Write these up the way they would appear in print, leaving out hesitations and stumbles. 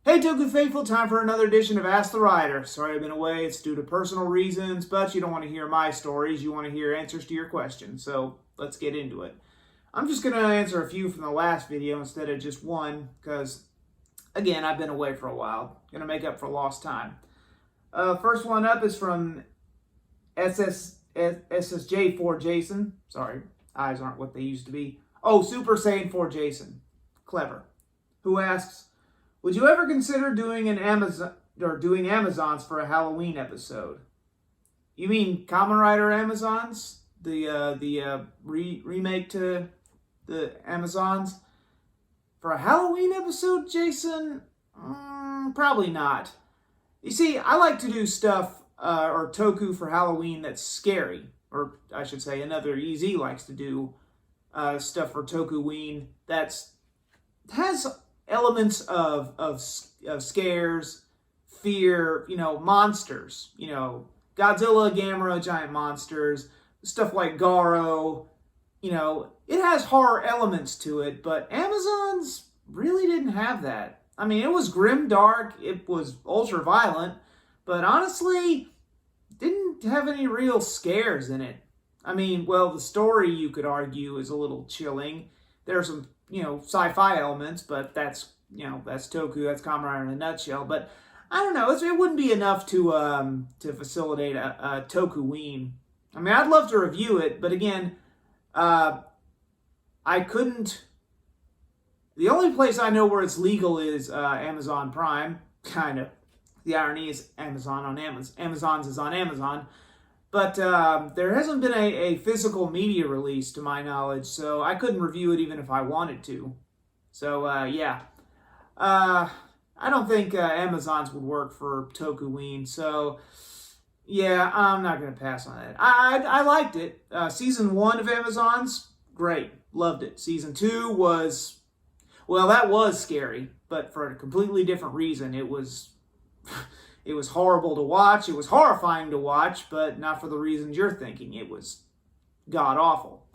Hey Toku Faithful, time for another edition of Ask the Writer. Sorry I've been away, it's due to personal reasons, but you don't want to hear my stories, you want to hear answers to your questions, so let's get into it. I'm just going to answer a few from the last video instead of just one, because, again, I've been away for a while. Going to make up for lost time. First one up is from SSJ4 Jason. Sorry, eyes aren't what they used to be. Oh, Super Saiyan 4 Jason. Clever. Who asks, would you ever consider doing Amazons for a Halloween episode? You mean Kamen Rider Amazons? The remake to the Amazons? For a Halloween episode, Jason? Probably not. You see, I like to do stuff, or toku for Halloween that's scary. Or I should say, another EZ likes to do stuff for Tokuween that's has elements of scares, fear, monsters, Godzilla, Gamera, giant monsters, stuff like Garo, it has horror elements to it, but Amazons really didn't have that. I mean, it was grim dark, it was ultra violent, but honestly, didn't have any real scares in it. I mean, well, the story, you could argue, is a little chilling. There's some sci-fi elements, but that's Toku, that's Kamen Rider in a nutshell. But I don't know, it wouldn't be enough to facilitate a Tokuween. I mean, I'd love to review it, but again, I couldn't. The only place I know where it's legal is Amazon Prime. Kind of. The irony is Amazon on Amazon. Amazon's is on Amazon. But there hasn't been a physical media release, to my knowledge, so I couldn't review it even if I wanted to. So, yeah. I don't think Amazons would work for Tokuween, so, yeah, I'm not going to pass on that. I liked it. Season 1 of Amazons, great. Loved it. Season 2 was, well, that was scary, but for a completely different reason. It was... It was horrible to watch. It was horrifying to watch, but not for the reasons you're thinking. It was god-awful.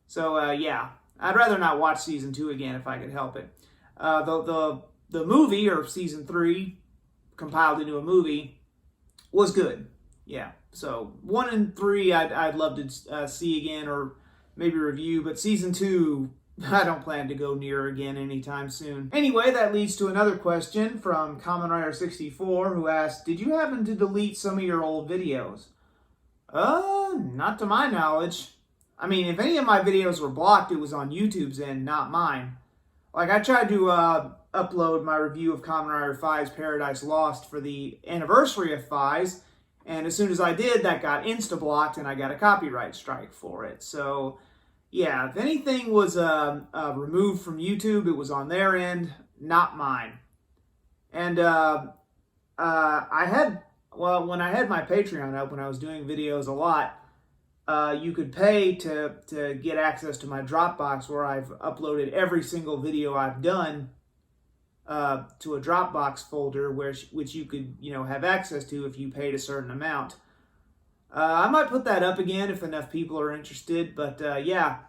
So, yeah. I'd rather not watch Season 2 again if I could help it. The movie, or Season 3, compiled into a movie, was good. Yeah. So, 1 and 3 I'd love to see again or maybe review, but Season 2... I don't plan to go near again anytime soon. Anyway, that leads to another question from Kamen Rider 64, who asked, did you happen to delete some of your old videos? Not to my knowledge. I mean, if any of my videos were blocked, it was on YouTube's end, not mine. Like, I tried to upload my review of Kamen Rider 5's Paradise Lost for the anniversary of 5's, and as soon as I did, that got insta-blocked, and I got a copyright strike for it. So... yeah, if anything was removed from YouTube, it was on their end, not mine. And when I had my Patreon up, when I was doing videos a lot, you could pay to get access to my Dropbox, where I've uploaded every single video I've done to a Dropbox folder, which you could have access to if you paid a certain amount. I might put that up again if enough people are interested, but yeah.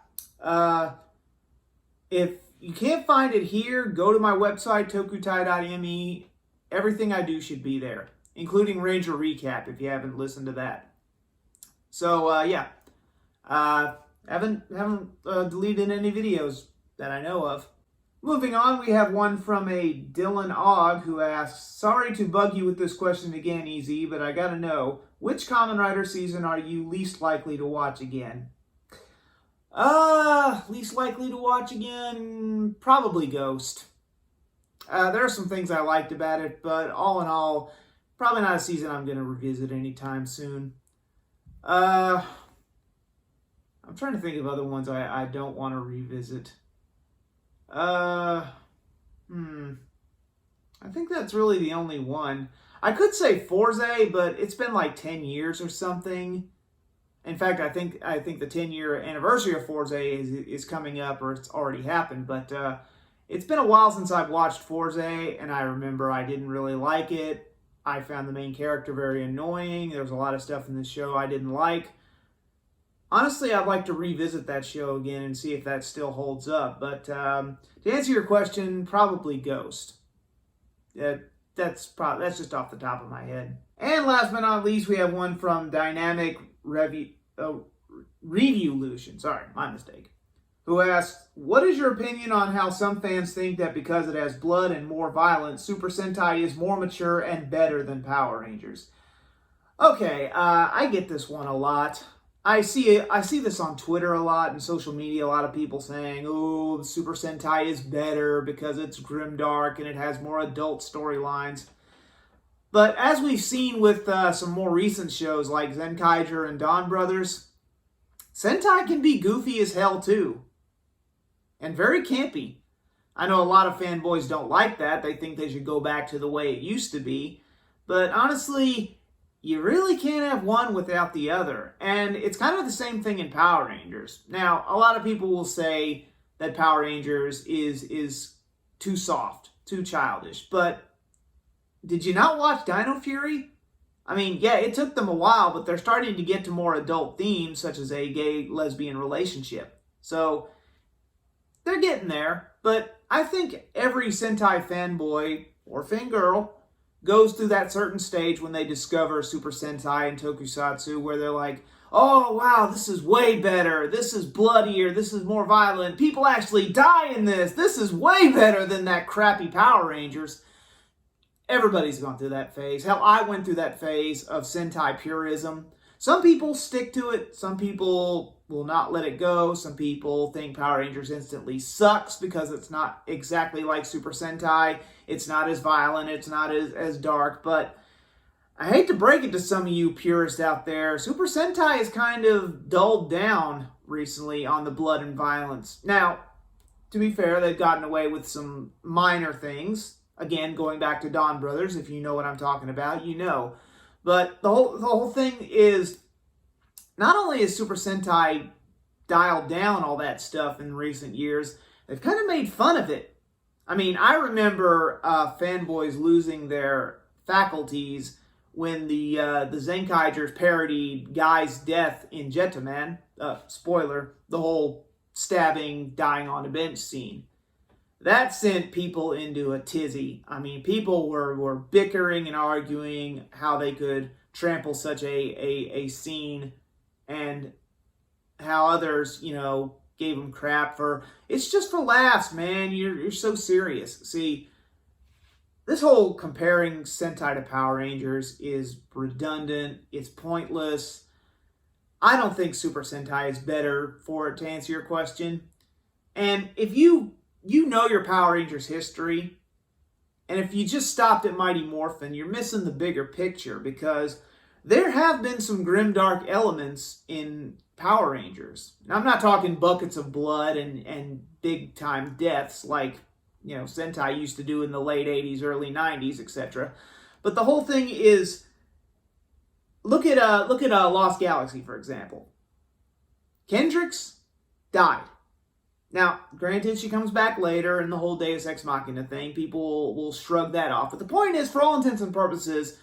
If you can't find it here, go to my website, tokutai.me. Everything I do should be there, including Ranger Recap if you haven't listened to that. So, yeah. Haven't deleted any videos that I know of. Moving on, we have one from a Dylan Ogg who asks, sorry to bug you with this question again, EZ, but I gotta know, which Kamen Rider season are you least likely to watch again? Least likely to watch again? Probably Ghost. There are some things I liked about it, but all in all, probably not a season I'm gonna revisit anytime soon. I'm trying to think of other ones I don't want to revisit. I think that's really the only one. I could say Forza, but it's been like 10 years or something. In fact, I think the 10-year anniversary of Forza is coming up, or it's already happened. But it's been a while since I've watched Forza, and I remember I didn't really like it. I found the main character very annoying. There was a lot of stuff in the show I didn't like. Honestly, I'd like to revisit that show again and see if that still holds up. But to answer your question, probably Ghost. That's just off the top of my head. And last but not least, we have one from Dynamic Reviewlution. Sorry, my mistake. Who asks, what is your opinion on how some fans think that because it has blood and more violence, Super Sentai is more mature and better than Power Rangers? Okay, I get this one a lot. I see this on Twitter a lot and social media. A lot of people saying, "Oh, Super Sentai is better because it's grimdark and it has more adult storylines." But as we've seen with some more recent shows like Zenkaiger and Dawn Brothers, Sentai can be goofy as hell too. And very campy. I know a lot of fanboys don't like that. They think they should go back to the way it used to be. But honestly, you really can't have one without the other. And it's kind of the same thing in Power Rangers. Now, a lot of people will say that Power Rangers is too soft, too childish. But did you not watch Dino Fury? I mean, yeah, it took them a while, but they're starting to get to more adult themes, such as a gay-lesbian relationship. So they're getting there, but I think every Sentai fanboy or fangirl goes through that certain stage when they discover Super Sentai and Tokusatsu where they're like, oh wow, this is way better, this is bloodier, this is more violent, people actually die in this is way better than that crappy Power Rangers. Everybody's gone through that phase. Hell, I went through that phase of Sentai purism. Some people stick to it. Some people will not let it go. Some people think Power Rangers instantly sucks because it's not exactly like Super Sentai. It's not as violent. It's not as dark. But I hate to break it to some of you purists out there. Super Sentai is kind of dulled down recently on the blood and violence. Now, to be fair, they've gotten away with some minor things. Again, going back to Dawn Brothers, if you know what I'm talking about, you know. But the whole thing is, not only is Super Sentai dialed down all that stuff in recent years, they've kind of made fun of it. I mean, I remember fanboys losing their faculties when the Zenkaigers parodied Guy's death in Gentleman. Spoiler, the whole stabbing, dying on a bench scene. That sent people into a tizzy. I mean, people were bickering and arguing how they could trample such a scene, and how others, gave them crap for, it's just for laughs, man. You're so serious. See, this whole comparing Sentai to Power Rangers is redundant. It's pointless. I don't think Super Sentai is better for it, to answer your question. And if you know your Power Rangers history, and if you just stopped at Mighty Morphin, you're missing the bigger picture, because there have been some grimdark elements in Power Rangers. Now, I'm not talking buckets of blood and big-time deaths like, Sentai used to do in the late 80s, early 90s, etc. But the whole thing is, look at Lost Galaxy, for example. Kendrix died. Now, granted, she comes back later, and the whole Deus Ex Machina thing, people will shrug that off. But the point is, for all intents and purposes,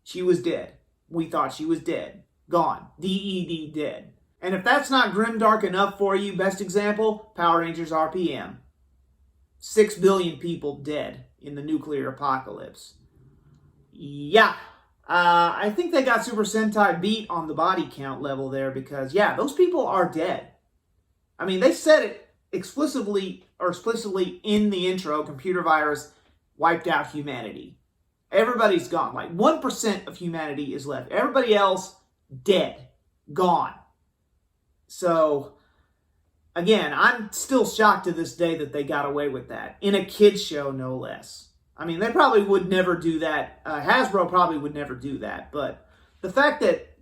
she was dead. We thought she was dead. Gone. D-E-D, dead. And if that's not grimdark enough for you, best example, Power Rangers RPM. 6 billion people dead in the nuclear apocalypse. Yeah. I think they got Super Sentai beat on the body count level there because, yeah, those people are dead. I mean, they said it explicitly in the intro. Computer virus wiped out humanity. Everybody's gone. Like 1% of humanity is left. Everybody else dead. Gone. So, again, I'm still shocked to this day that they got away with that. In a kid's show, no less. I mean, they probably would never do that. Hasbro probably would never do that. But the fact that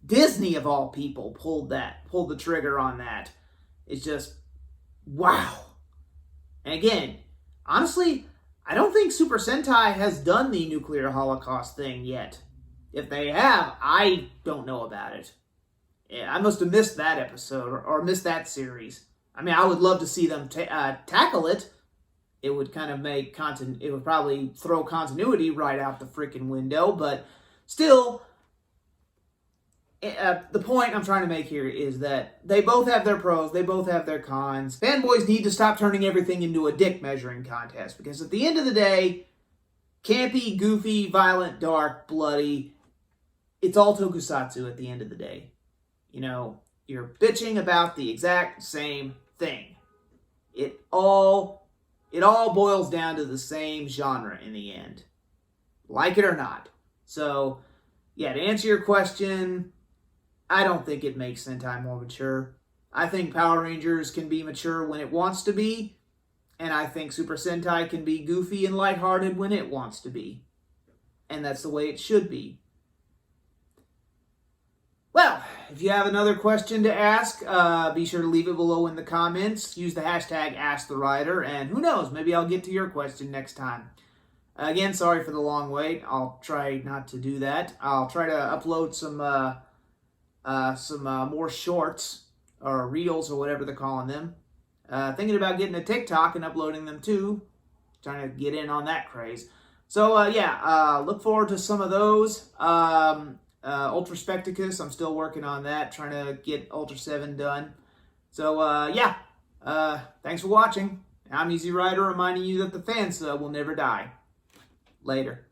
Disney, of all people, pulled the trigger on that is just, wow. And again, honestly, I don't think Super Sentai has done the nuclear holocaust thing yet. If they have, I don't know about it. Yeah, I must have missed that episode or missed that series. I mean, I would love to see them tackle it. It would kind of it would probably throw continuity right out the freaking window, but still, the point I'm trying to make here is that they both have their pros, they both have their cons. Fanboys need to stop turning everything into a dick measuring contest, because at the end of the day, campy, goofy, violent, dark, bloody. It's all tokusatsu at the end of the day. You know, you're bitching about the exact same thing. It all boils down to the same genre in the end. Like it or not. So, yeah, to answer your question, I don't think it makes Sentai more mature. I think Power Rangers can be mature when it wants to be, and I think Super Sentai can be goofy and lighthearted when it wants to be. And that's the way it should be. Well, if you have another question to ask, be sure to leave it below in the comments. Use the hashtag AskTheWriter, and who knows, maybe I'll get to your question next time. Again, sorry for the long wait. I'll try not to do that. I'll try to upload some more shorts, or reels, or whatever they're calling them. Thinking about getting a TikTok and uploading them too. Trying to get in on that craze. So, look forward to some of those. Ultra Spectacus, I'm still working on that, trying to get Ultra 7 done. So, thanks for watching. I'm Easy Rider, reminding you that the fans will never die. Later.